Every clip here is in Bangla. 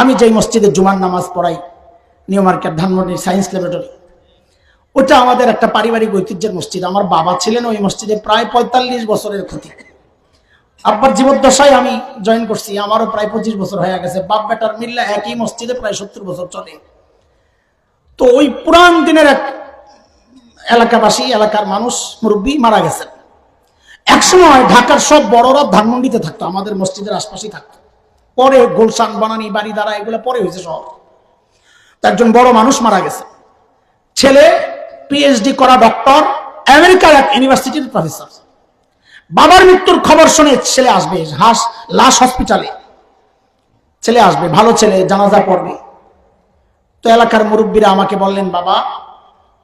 আমি যেই মসজিদে জুমার নামাজ পড়াই, new market Dhanmondi science laboratory, ওটা আমাদের একটা পারিবারিক ঐতিহ্যের মসজিদ। আমার বাবা ছিলেন ওই মসজিদে প্রায় ৪৫ বছরের ক্ষতি। আব্বার জীবদ্দশায় আমি জয়েন করছি, আমারও প্রায় ২৫ বছর হয়ে গেছে। বাপ বেটার মিল্লা একই মসজিদে প্রায় ৭০ বছর চলে। তো ওই পুরান দিনের এক এলাকাবাসী, এলাকার মানুষ, মুরব্বী মারা গেছেন। একসময় ঢাকার সব বড়রা ধানমন্ডিতে থাকতো, আমাদের মসজিদের আশপাশেই থাকতো। পরে গুলশান, বনানী, বাড়িধারা এগুলো পরে হয়েছে শহর। একজন বড় মানুষ মারা গেছে, ছেলে পিএইচডি করা ডক্টর, আমেরিকার এক ইউনিভার্সিটির প্রফেসর। বাবার মৃত্যুর খবর শুনে ছেলে আসবে, লাশ হসপিটালে, ছেলে আসবে, ভালো ছেলে, জানাজা পড়বে। তো এলাকার মুরব্বীরা আমাকে বললেন, বাবা,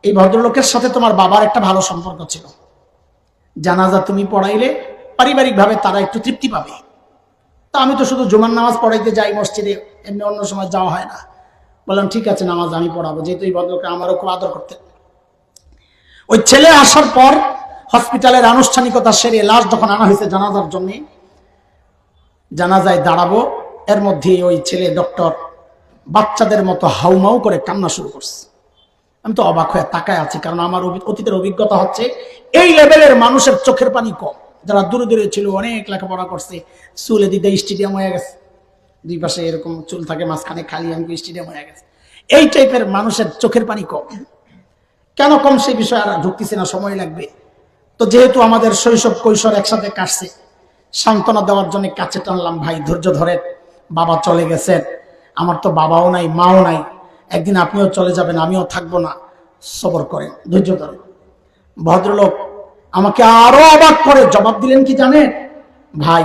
এই ভদ্রলোকের সাথে তোমার বাবার একটা ভালো সম্পর্ক ছিল, জানাজা তুমি পড়াইলে পারিবারিক ভাবে তারা একটু তৃপ্তি পাবে। তা আমি তো শুধু জুমার নামাজ পড়াইতে যাই মসজিদে, এমনি অন্য সময় যাওয়া হয় না। বললাম ঠিক আছে, নামাজ আমি পড়াবো, যেহেতু এই ভদ্রলোকে আমারও খুব আদর করতেন। ওই ছেলে আসার পর হসপিটালের আনুষ্ঠানিকতা সেরে লাশ যখন আনা হয়েছে জানাজার জন্য, জানাজায় দাঁড়াবো, এর মধ্যে ওই ছেলে ডক্টর বাচ্চাদের মতো হাউমাউ করে কান্না শুরু করছে। আমি তো অবাক হয়ে তাকায় আছি, কারণ আমার অতীতের অভিজ্ঞতা হচ্ছে এই লেভেলের মানুষের চোখের পানি কম। যারা দূরে দূরে ছিল, অনেক লেখাপড়া করছে, চুলে দিতে স্টেডিয়াম হয়ে গেছে, দুই পাশে এরকম চুল থাকে, মাঝখানে খালি আমি স্টেডিয়াম হয়ে গেছে। এই টাইপের মানুষের চোখের পানি কম। কেন কম সেই বিষয়ে আর ঢুকতেছি না, সময় লাগবে। তো যেহেতু আমাদের শৈশব কৈশোর একসাথে কাটছে, সান্ত্বনা দেওয়ার জন্য কাছে টানলাম, ভাই ধৈর্য ধরে, বাবা চলে গেছেন, আমার তো বাবাও নাই, মাও নাই, একদিন আপনিও চলে যাবেন, আমিও থাকবো না, সবর করেন, ধৈর্য ধরেন। ভদ্রলোক আমাকে আরো অবাক করে জবাব দিলেন কি জানেন, ভাই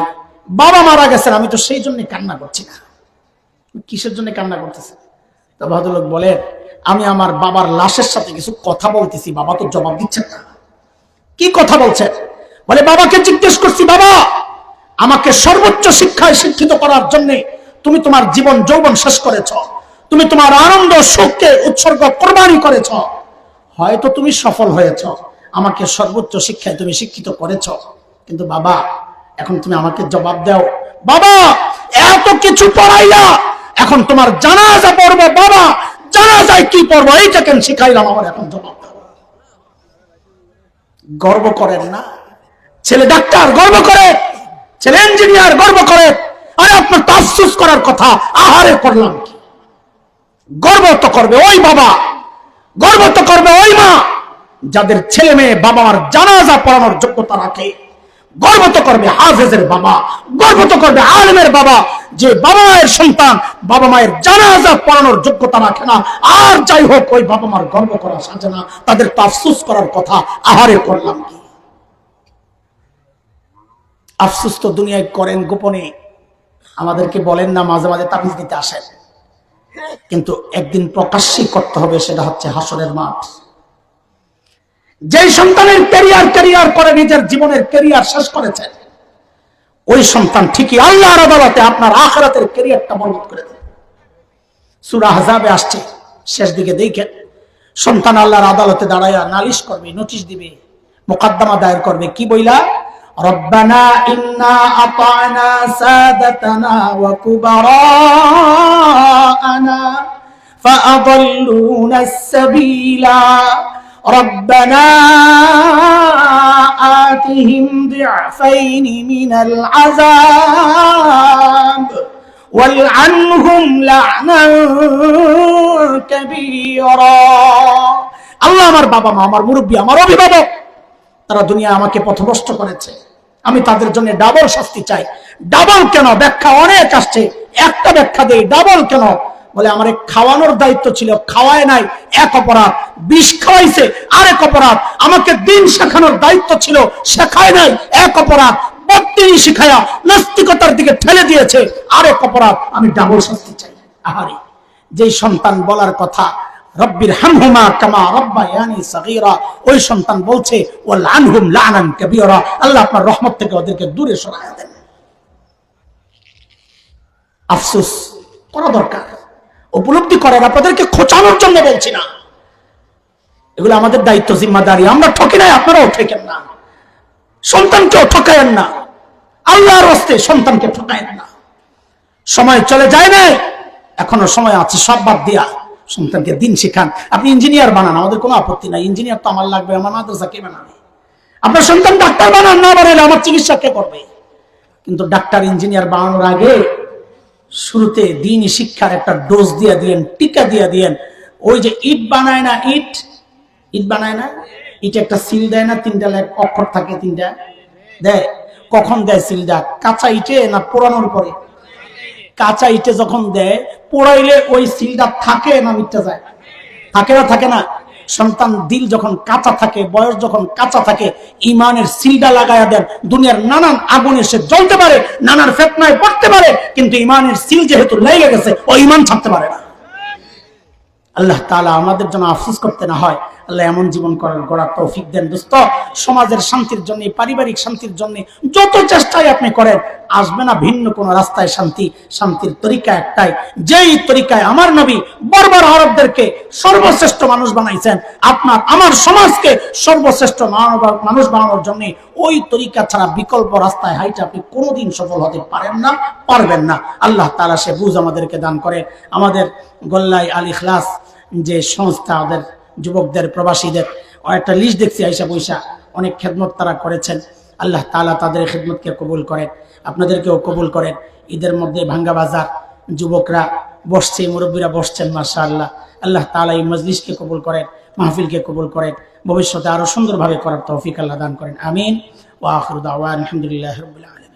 বাবা মারা গেছেন, আমি তো সেই জন্য কান্না করছি না। কিসের জন্য কান্না করতেছে? তো ভদ্রলোক বলে, আমি আমার বাবার লাশের সাথে কিছু কথা বলতেছি, বাবা তো জবাব দিচ্ছেন না। কি কথা বলছেন? বলে, বাবাকে জিজ্ঞেস করছি, বাবা আমাকে সর্বোচ্চ শিক্ষায় শিক্ষিত করার জন্য তুমি তোমার জীবন যৌবন শেষ করেছ, তুমি তোমার আনন্দ সুখকে উৎসর্গ কোরবানি করেছ, হয়তো তুমি সফল হয়েছ, আমাকে সর্বোচ্চ শিক্ষায় তুমি শিক্ষিত করেছ, কিন্তু বাবা এখন তুমি আমাকে জবাব দাও, বাবা এত কিছু পড়াইলা, এখন তোমার জানাজা পড়বো, বাবা জানাজায় কি পড়বো এইটা কেন শিখাইলাম, আমার এখন জবাব দাও। গর্ব করেন না? ছেলে ডাক্তার গর্ব করে, ছেলে ইঞ্জিনিয়ার গর্ব করে, আরে আপনার তো আফসোস করার কথা, আহারে করলাম কি? গর্ব তো করবে ওই বাবা, গর্ব তো করবে ওই মা যাদের ছেলে মেয়ে বাবা মার জানাজা পড়ানোর যোগ্যতা রাখে। গর্ব তো করবে হাফেজের বাবা, গর্ব তো করবে আলেমের বাবা, যে বাবা মায়ের সন্তান বাবা মায়ের জানাজা পড়ানোর যোগ্যতা রাখে না। আর যাই হোক, ওই বাবা মার গর্ব করা সাজে না, তাদের তো আফসোস করার কথা, আহারে করলাম কি? আফসোস তো দুনিয়ায় করেন গোপনে, আমাদেরকে বলেন না, মাঝে মাঝে তাবিজ দিতে আসেন, কিন্তু একদিন প্রকাশ্যই করতে হবে, সেটা হচ্ছে হাসরের মাঠ। যেই সন্তানের ক্যারিয়ার করে নিজের জীবনের ক্যারিয়ার শেষ করেছেন, ওই সন্তান ঠিকই আল্লাহর আদালতে আপনার আখিরাতের ক্যারিয়ারটা বরবাদ করে দেবে। সূরা আহজাবে আসছে, শেষ দিকে দেখেন, সন্তান আল্লাহর আদালতে দাঁড়ায়া নালিশ করবে, নোটিশ দিবে, মোকদ্দমা দায়ের করবে, কি বইলা? রব্বানা ইন্না আতা'না সাদাতানা ওয়া কুবারা'ানা ফাআদাল্লুনা আস-সাবিলা রব্বানা আতিহিম দি'ফাইনি মিনাল আযাব ওয়ালআনহুম লা'নান কাবীরা। আল্লাহ, আমার বাবা মা, আমার মুরব্বী, আমার অভিভাবক, তারা দুনিয়া আমাকে পথভ্রষ্ট করেছে, আমি তাদের জন্য ডাবল শাস্তি চাই। ডাবল কেন? ব্যাখ্যা অনেক আসছে, একটা ব্যাখ্যা দেই, ডাবল কেন? বলে, আমার খাওয়ানোর দায়িত্ব ছিল, খাওয়ায় নাই, এক অপরাধ, বিষ খাওয়াইছে আরেক অপরাধ, আমাকে দিন শেখানোর দায়িত্ব ছিল, শেখায় নাই, এক অপরাধ, বত্তিনি শিখায়া নাস্তিকতার দিকে ঠেলে দিয়েছে, আরেক অপরাধ, আমি ডাবল শাস্তি চাই। আহারে, যেই সন্তান বলার কথা রব্বির হামহুমা কামা রাব্বায়ানি সগীরা, ওই সন্তান বলছে ওয়ালআনহুম লা'নান কাবীরা, আল্লাহ আপনার রহমত থেকে ওদেরকে দূরে সরায় দেন। আফসোস করা দরকার, উপলব্ধি করেন, আপনাদেরকে খোঁচানোর জন্য বলছি না, এগুলো আমাদের দায়িত্ব, জিম্মাদারি। আমরা ঠকি নাই, আপনারাও ঠকেন না, সন্তানকেও ঠকায়েন না, আল্লাহর রাস্তায় সন্তানকে ঠকায়েন না। সময় চলে যায় না, এখনো সময় আছে, সব বাদ দিয়া সন্তানকে দিন শিখান। আপনি ইঞ্জিনিয়ার বানান, আমাদের কোনো আপত্তি নাই, ইঞ্জিনিয়ার তো আমার লাগবে, আমার মাদ্রাসা কে বানাবে? আপনার সন্তান ডাক্তার বানান, না বানালে আমার চিকিৎসা কে করবে? কিন্তু ডাক্তার ইঞ্জিনিয়ার বানানোর আগে শুরুতে দিনই শিক্ষার একটা ডোজ দিয়ে দিয়েন, টিকা দিয়ে দিয়েন। ওই যে ইট বানায় না, ইট বানায় না, ইট একটা সিল দেয় না, 3টা অক্ষর থাকে, 3টা দেয়। কখন দেয় সিলটা? কাঁচা ইটে না পোড়ানোর পরে? কাঁচা ইটে যখন দেয়, পোড়াইলে ওই সিলটা থাকে না মিটটা যায়? থাকে না, থাকে না? সন্তান দিল যখন কাঁচা থাকে, বয়স যখন কাঁচা থাকে, ইমানের সিলটা লাগায়া দেন। দুনিয়ার নানান আগুনে সে জ্বলতে পারে, নানান ফিতনায় পড়তে পারে, কিন্তু ইমানের সিল যেহেতু লেগে গেছে, ও ইমান ছাড়তে পারে না। আল্লাহ তাআলা আমাদের জন্য আফসোস করতে না হয়, আল্লাহ এমন জীবন গড়ার তৌফিক দেন। দোস্ত, সমাজের শান্তির জন্য, পারিবারিক শান্তির জন্য যত চেষ্টাই আপনি করেন, আসবে না ভিন্ন কোন রাস্তায় শান্তি। শান্তির তরিকা একটাই, যেই তরিকায় আমার নবী বর্বর আরবদেরকে সর্বশ্রেষ্ঠ মানুষ বানাইছেন, আপনার আমার সমাজকে সর্বশ্রেষ্ঠ মানুষ বানানোর জন্য ওই তরিকা ছাড়া বিকল্প রাস্তায় হাইটে আপনি কোনোদিন সফল হতে পারেন না, পারবেন না। আল্লাহ তাআলা সে বুঝ আমাদেরকে দান করে। আমাদের গোল্লায় আল ইখলাস যে সংস্থা, ওদের যুবকদের, প্রবাসীদের একটা লিস্ট দেখছি, আইসা পয়সা অনেক খেদমত তারা করেছেন। আল্লাহ তাআলা তাদের খেদমতকে কবুল করেন, আপনাদেরকেও কবুল করেন। ঈদের মধ্যে ভাঙ্গা বাজার যুবকরা বসছে, মুরব্বীরা বসছেন, মাশাআল্লাহ। আল্লাহ তাআলা এই মজলিসকে কবুল করেন, মাহফিলকে কবুল করেন, ভবিষ্যতে আরো সুন্দরভাবে করার তৌফিক আল্লাহ দান করেন। আমিন। ওয়া আখিরু দাওয়ানা আলহামদুলিল্লাহি রাব্বিল আলামিন।